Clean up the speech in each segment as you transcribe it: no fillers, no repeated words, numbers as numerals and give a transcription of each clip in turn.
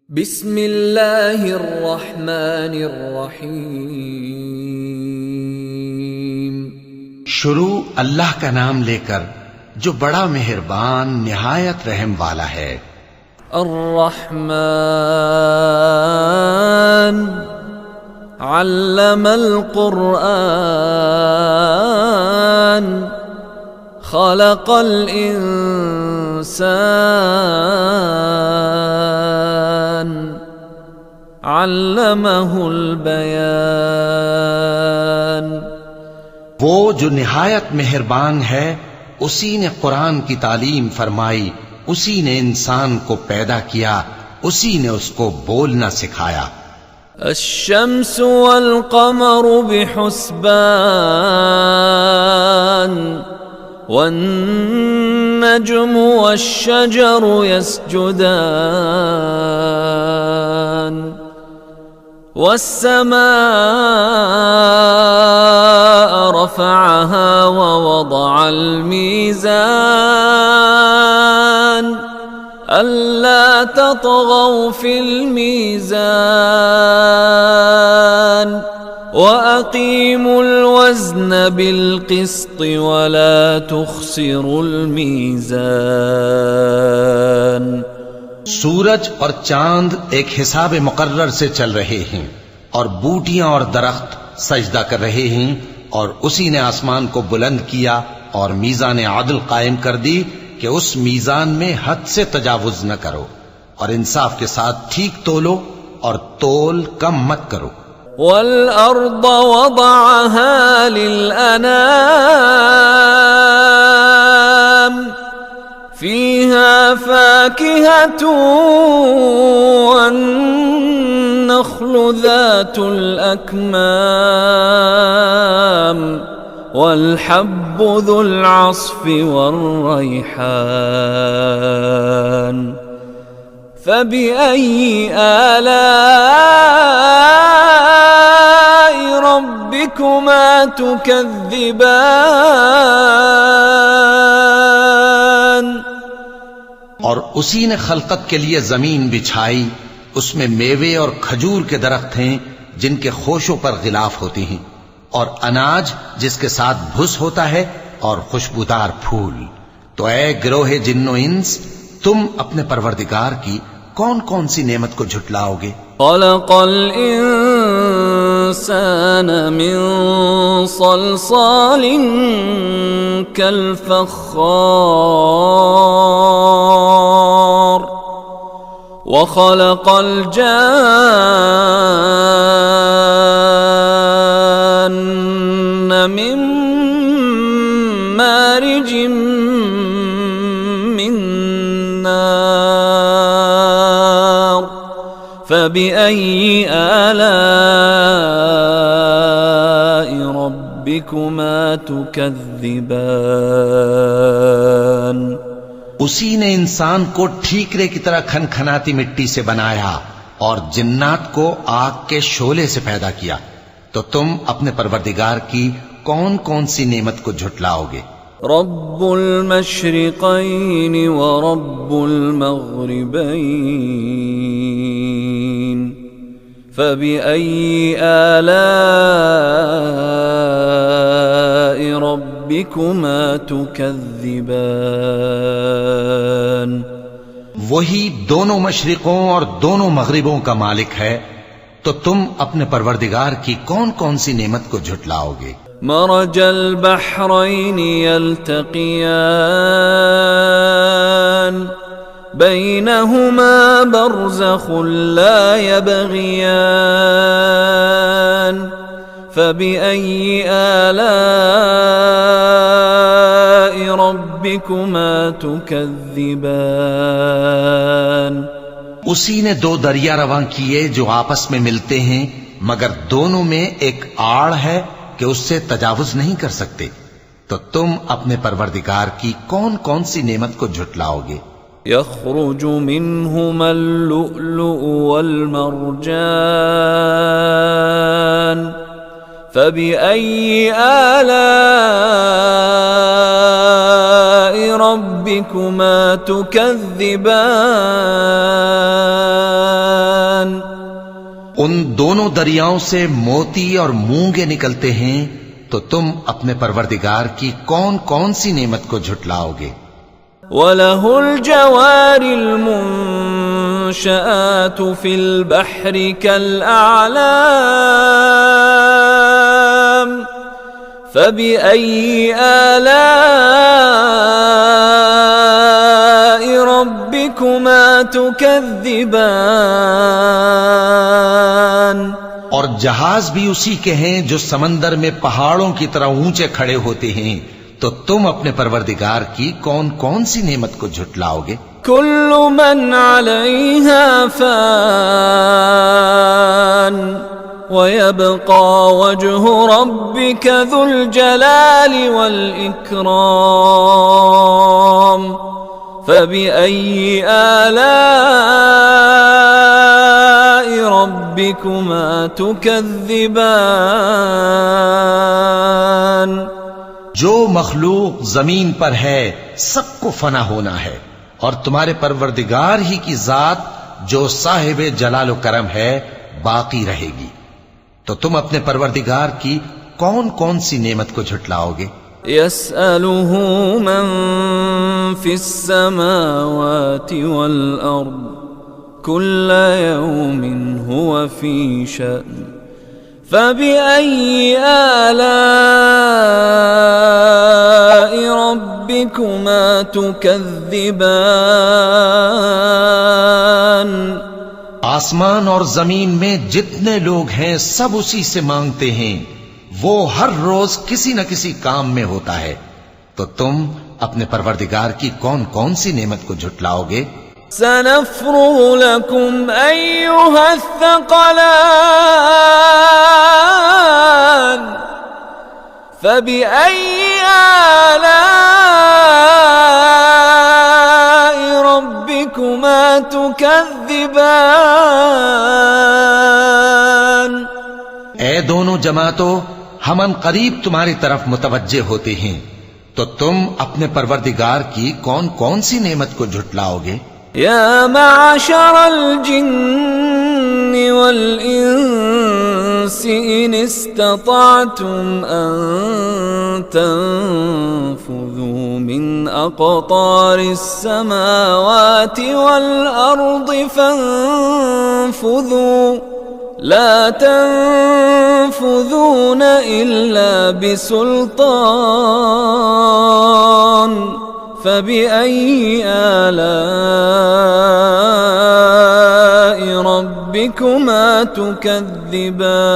بسم اللہ الرحمن الرحیم۔ شروع اللہ کا نام لے کر جو بڑا مہربان نہایت رحم والا ہے۔ الرحمن علم القرآن خلق الانسان علمہ البیان۔ وہ جو نہایت مہربان ہے اسی نے قرآن کی تعلیم فرمائی، اسی نے انسان کو پیدا کیا، اسی نے اس کو بولنا سکھایا۔ الشمس والقمر بحسبان والنجم والشجر يسجدان والسماء رفعها ووضع الميزان ألا تطغوا في الميزان وأقيموا الوزن بالقسط ولا تخسروا الميزان۔ سورج اور چاند ایک حساب مقرر سے چل رہے ہیں، اور بوٹیاں اور درخت سجدہ کر رہے ہیں، اور اسی نے آسمان کو بلند کیا اور میزان عدل قائم کر دی کہ اس میزان میں حد سے تجاوز نہ کرو، اور انصاف کے ساتھ ٹھیک تولو اور تول کم مت کرو۔ والأرض وضعها للأنام فيها فاكهة والنخل ذات الأكمام والحب ذو العصف والريحان فبأي آلاء ربكما تكذبان۔ اور اسی نے خلقت کے لیے زمین بچھائی، اس میں میوے اور کھجور کے درخت ہیں جن کے خوشوں پر غلاف ہوتی ہیں، اور اناج جس کے ساتھ بھس ہوتا ہے، اور خوشبودار پھول۔ تو اے گروہ جن و انس، تم اپنے پروردگار کی کون کون سی نعمت کو جھٹلاؤ گے؟ خلق الانسان من صلصال كالفخار وخلق الجان من مارج من نار فبأي آلاء ربكما تكذبان۔ اسی نے انسان کو ٹھیکرے کی طرح کھنکھناتی مٹی سے بنایا اور جنات کو آگ کے شعلے سے پیدا کیا، تو تم اپنے پروردگار کی کون کون سی نعمت کو جھٹلاؤ گے؟ رب المشرقین ورب المغربین فبأي آلاء ربكما تكذبان۔ وہی دونوں مشرقوں اور دونوں مغربوں کا مالک ہے، تو تم اپنے پروردگار کی کون کون سی نعمت کو جھٹلاؤ گے؟ مرج البحرین یلتقیان بینہما برزخ لا یبغیان فبأي آلاء ربكما تكذبان۔ اسی نے دو دریا رواں کیے جو آپس میں ملتے ہیں، مگر دونوں میں ایک آڑ ہے کہ اس سے تجاوز نہیں کر سکتے، تو تم اپنے پروردگار کی کون کون سی نعمت کو جھٹلاؤ گے؟ يخرج منهما اللؤلؤ والمرجان فبأي آلاء ربكما تكذبان ان دونوں دریاؤں سے موتی اور مونگے نکلتے ہیں، تو تم اپنے پروردگار کی کون کون سی نعمت کو جھٹلاؤ گے؟ وَلَهُ الْجَوَارِ الْمُنشَآتُ فِي الْبَحْرِ كَالْأَعْلَامِ فَبِأَيِّ آلَاءِ رَبِّكُمَا تُكَذِّبَانِ؟ اور جہاز بھی اسی کے ہیں جو سمندر میں پہاڑوں کی طرح اونچے کھڑے ہوتے ہیں، تو تم اپنے پروردگار کی کون کون سی نعمت کو جھٹلاؤ گے؟ كل من عليها فان ويبقى وجه ربك ذو الجلال والإكرام فبأي آلاء ربكما تكذبان؟ جو مخلوق زمین پر ہے سب کو فنا ہونا ہے، اور تمہارے پروردگار ہی کی ذات جو صاحب جلال و کرم ہے باقی رہے گی، تو تم اپنے پروردگار کی کون کون سی نعمت کو جھٹلاؤ گے؟ يسأله من في السماوات والأرض كل يوم هو في شأن فبأي آلاء ربكما تكذبان؟ آسمان اور زمین میں جتنے لوگ ہیں سب اسی سے مانگتے ہیں، وہ ہر روز کسی نہ کسی کام میں ہوتا ہے، تو تم اپنے پروردگار کی کون کون سی نعمت کو جھٹلاؤ گے؟ سنفرغ لكم أيها الثقلان فبأي آلاء ربكما تكذبان؟ اے دونوں جماعتوں، ہم ان قریب تمہاری طرف متوجہ ہوتے ہیں، تو تم اپنے پروردگار کی کون کون سی نعمت کو جھٹلاؤ گے؟ يا معشر الجن والإنس إن استطعتم أن تنفذوا من أقطار السماوات والأرض فانفذوا لا تنفذون إلا بسلطان فبأي آلاء ربكما تكذبان؟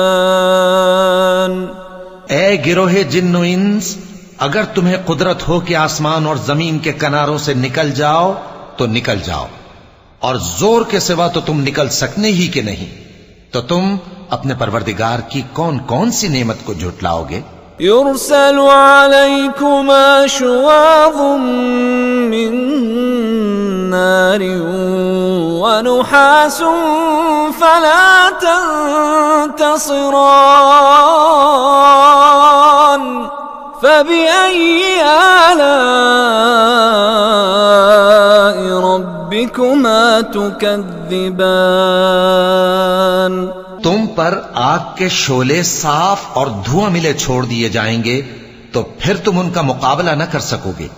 اے گروہ جن و انس، اگر تمہیں قدرت ہو کہ آسمان اور زمین کے کناروں سے نکل جاؤ تو نکل جاؤ، اور زور کے سوا تو تم نکل سکنے ہی کہ نہیں، تو تم اپنے پروردگار کی کون کون سی نعمت کو جھٹلاؤ گے؟ يرسل عليكما شواظ من نار ونحاس فلا تنتصران فبأي آلاء ربكما تكذبان؟ تم پر آگ کے شعلے صاف اور دھواں ملے چھوڑ دیے جائیں گے، تو پھر تم ان کا مقابلہ نہ کر سکو گے،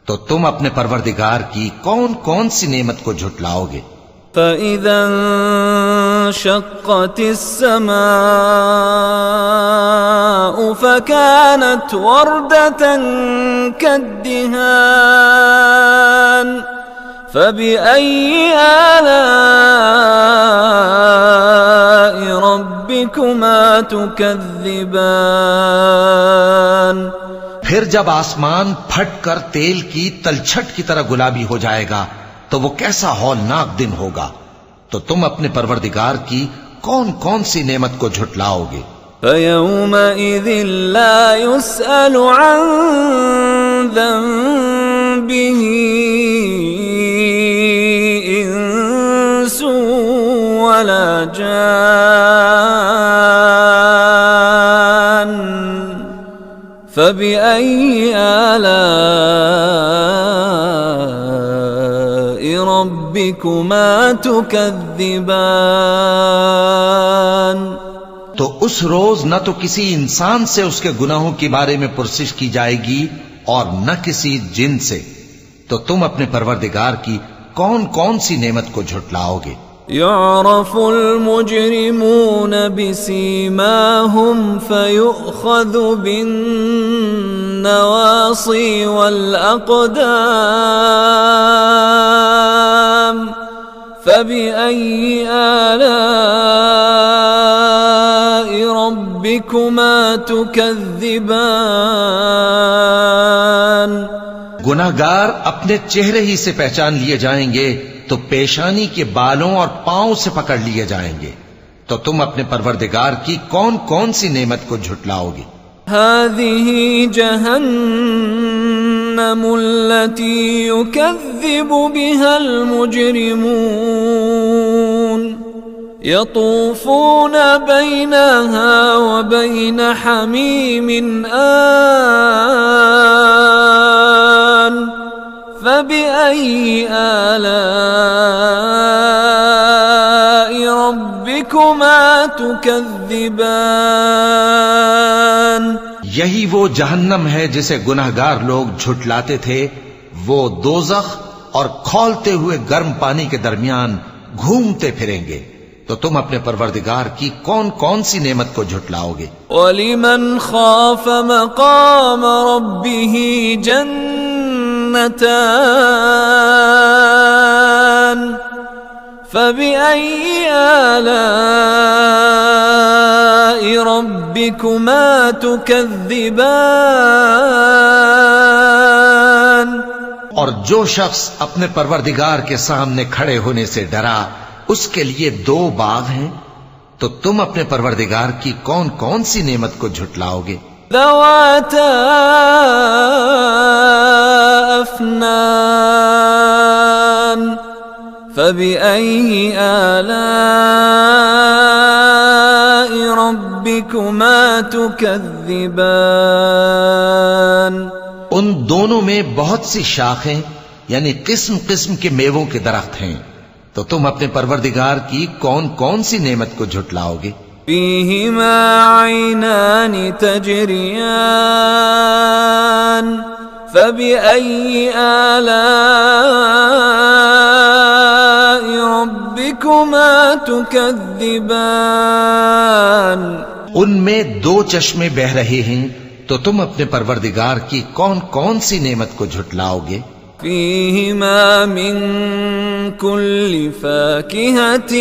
تو تم اپنے پروردگار کی کون کون سی نعمت کو جھٹلاؤ گے؟ فَإِذَا انشَقَّتِ السَّمَاءُ فَكَانَتْ وَرْدَةً كَالدِّهَانِ فَبِأَيِّ آلَاءِ رَبِّكُمَا تُكَذِّبَانِ؟ پھر جب آسمان پھٹ کر تیل کی تلچھٹ کی طرح گلابی ہو جائے گا تو وہ کیسا ہولناک دن ہوگا، تو تم اپنے پروردگار کی کون کون سی نعمت کو جھٹلاؤ گے؟ فَيَوْمَئِذٍ لَا يُسْأَلُ عَن ذَنبِهِ إِنسٌ وَلَا جَانٌّ فَبِأَيِّ آلَاءِ ربكما تكذبان تو اس روز نہ تو کسی انسان سے اس کے گناہوں کے بارے میں پرسش کی جائے گی اور نہ کسی جن سے، تو تم اپنے پروردگار کی کون کون سی نعمت کو جھٹلاؤ گے؟ يعرف المجرمون بسيماهم فيؤخذ بالنواصي والأقدام فبأي آلاء ربكما تكذبان گناہگار اپنے چہرے ہی سے پہچان لیے جائیں گے تو پیشانی کے بالوں اور پاؤں سے پکڑ لیے جائیں گے، تو تم اپنے پروردگار کی کون کون سی نعمت کو جھٹلاؤ گے؟ هذه جهنم التي يكذب بها المجرمون يطوفون بينها وبين حميم آن فبأي آلاء ربكما تكذبان یہی وہ جہنم ہے جسے گناہگار لوگ جھٹلاتے تھے، وہ دوزخ اور کھولتے ہوئے گرم پانی کے درمیان گھومتے پھریں گے، تو تم اپنے پروردگار کی کون کون سی نعمت کو جھٹلاؤ گے؟ وَلِمَنْ خَافَ مَقَامَ رَبِّهِ جَنَّتَانِ فَبِأَيِّ آلَاءِ رَبِّكُمَا تُكَذِّبَانِ اور جو شخص اپنے پروردگار کے سامنے کھڑے ہونے سے ڈرا، اس کے لیے 2 باغ ہیں، تو تم اپنے پروردگار کی کون کون سی نعمت کو جھٹلاؤ گے؟ ذواتا افنان فبأي آلاء ربكما تكذبان ان دونوں میں بہت سی شاخیں یعنی قسم قسم کے میووں کے درخت ہیں، تو تم اپنے پروردگار کی کون کون سی نعمت کو جھٹلاؤ گے؟ فيهما عينان تجريان فبأي آلاء ربكما تكذبان ان میں 2 چشمے بہ رہے ہیں، تو تم اپنے پروردگار کی کون کون سی نعمت کو جھٹلاؤ گے؟ فيهما من كل فاكهة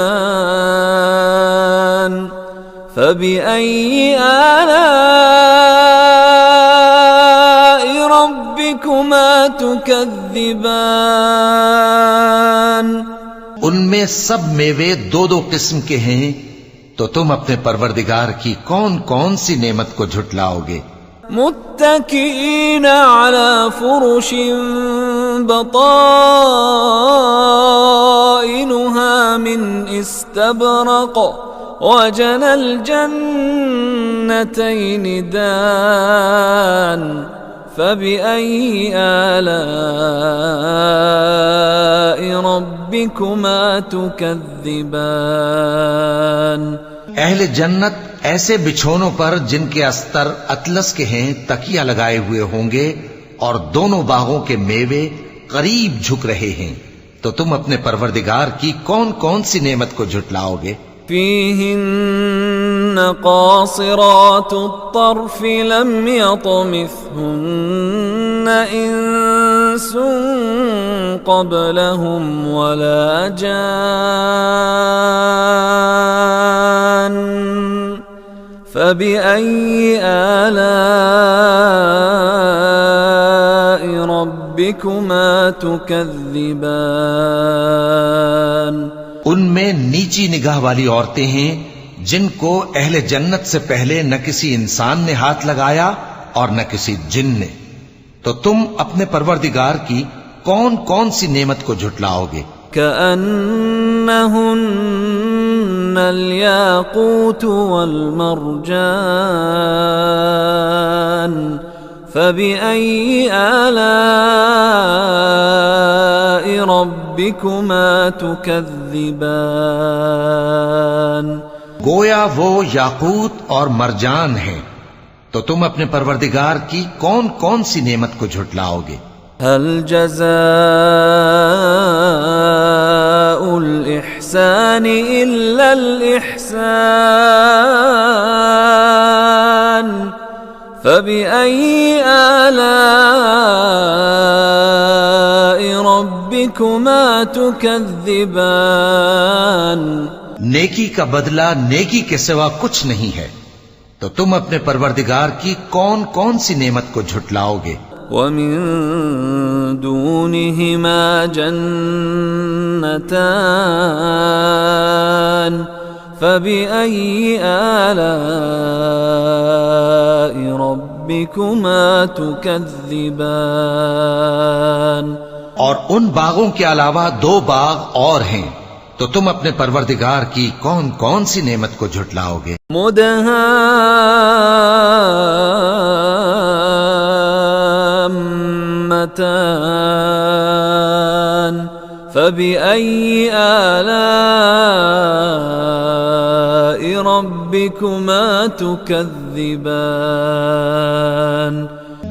زوجان فبأي آلاء ربكما تكذبان ان میں سب میوے 2 قسم کے ہیں، تو تم اپنے پروردگار کی کون کون سی نعمت کو جھٹلاؤ گے؟ متكئين على فرش بطائنها من استبرق وجنى الجنتين دان فبأي آلاء ربكما تكذبان اہل جنت ایسے بچھونوں پر جن کے استر اطلس کے ہیں تکیہ لگائے ہوئے ہوں گے، اور دونوں باغوں کے میوے قریب جھک رہے ہیں، تو تم اپنے پروردگار کی کون کون سی نعمت کو جھٹلاؤ گے؟ فيهن قاصرات الطرف لم يطمثهن إنس قبلهم ولا جان فبأي آلاء ربكما تكذبان ان میں نیچی نگاہ والی عورتیں ہیں جن کو اہل جنت سے پہلے نہ کسی انسان نے ہاتھ لگایا اور نہ کسی جن نے، تو تم اپنے پروردگار کی کون کون سی نعمت کو جھٹلاؤ گے؟ كأنهن الياقوت والمرجان فبأي آلاء ربكما تكذبان گویا وہ یاقوت اور مرجان ہیں، تو تم اپنے پروردگار کی کون کون سی نعمت کو جھٹلاؤ گے؟ هل جزاء الإحسان إلا الإحسان فبأي آلاء ربكما تكذبان نیکی کا بدلہ نیکی کے سوا کچھ نہیں ہے، تو تم اپنے پروردگار کی کون کون سی نعمت کو جھٹلاؤ گے؟ ومن دونهما جنتان فبأي آلاء ربكما تكذبان اور ان باغوں کے علاوہ دو باغ اور ہیں، تو تم اپنے پروردگار کی کون کون سی نعمت کو جھٹلاؤ گے؟ مدهامتان فبأي آلاء ربكما تكذبان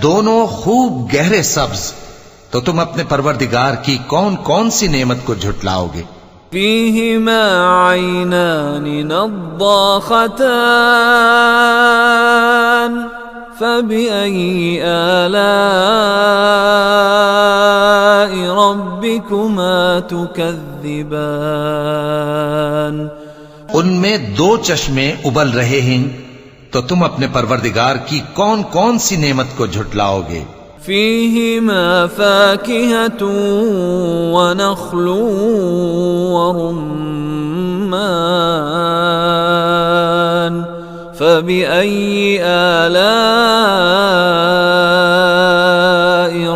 دونوں خوب گہرے سبز، تو تم اپنے پروردگار کی کون کون سی نعمت کو جھٹلاؤ گے؟ فيهما عينان نضاختان فبأي آلاء ربكما تكذبان ان میں دو چشمے ابل رہے ہیں، تو تم اپنے پروردگار کی کون کون سی نعمت کو جھٹلاؤ گے؟ فيهما فاكهة ونخل ورمان فبأي آلاء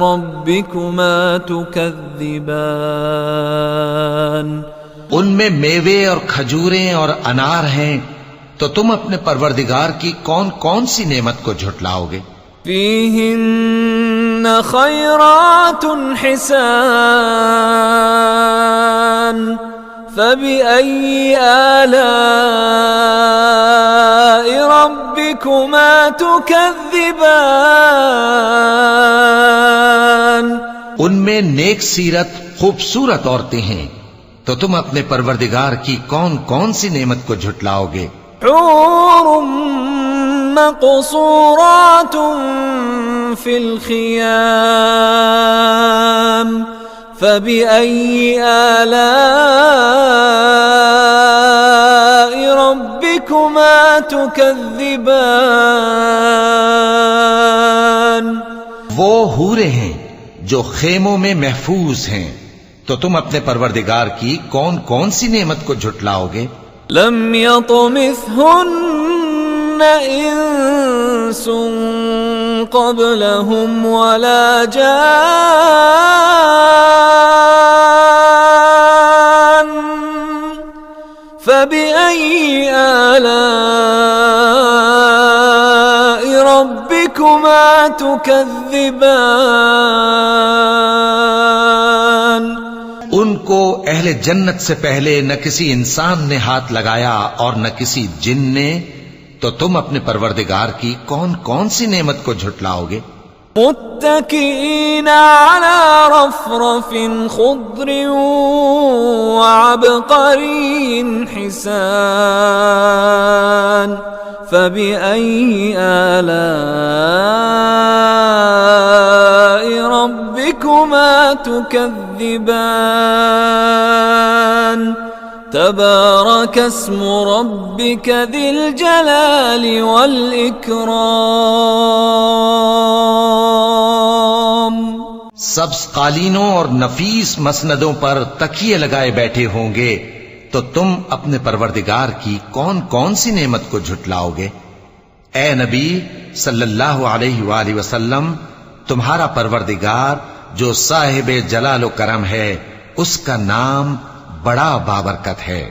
ربكما تكذبان ان میں میوے اور کھجوریں اور انار ہیں، تو تم اپنے پروردگار کی کون کون سی نعمت کو جھٹلاؤ گے؟ فيهن خيرات حسان فبأي آلاء ربكما تكذبان ان میں نیک سیرت خوبصورت عورتیں ہیں، تو تم اپنے پروردگار کی کون کون سی نعمت کو جھٹلاؤ گے؟ حور مقصورات في الخيام فبأي آلاء ربكما تكذبان وہ حوریں ہیں جو خیموں میں محفوظ ہیں، تو تم اپنے پروردگار کی کون کون سی نعمت کو جھٹلاؤ گے؟ لم يطمثهن انس قبلهم ولا جان فبأي آلاء ربكما تكذبان ان کو اہل جنت سے پہلے نہ کسی انسان نے ہاتھ لگایا اور نہ کسی جن نے، تو تم اپنے پروردگار کی کون کون سی نعمت کو جھٹلاؤ گے؟ متكئين على رفرف خضر وعبقري حسان فبأي آلاء ربكما تكذبان تبارك اسم ربك ذي الجلال والإكرام سبز قالینوں اور نفیس مسندوں پر تکیے لگائے بیٹھے ہوں گے، تو تم اپنے پروردگار کی کون کون سی نعمت کو جھٹلاؤ گے؟ اے نبی صلی اللہ علیہ وآلہ وسلم، تمہارا پروردگار جو صاحب جلال و کرم ہے، اس کا نام بڑا بابرکت ہے۔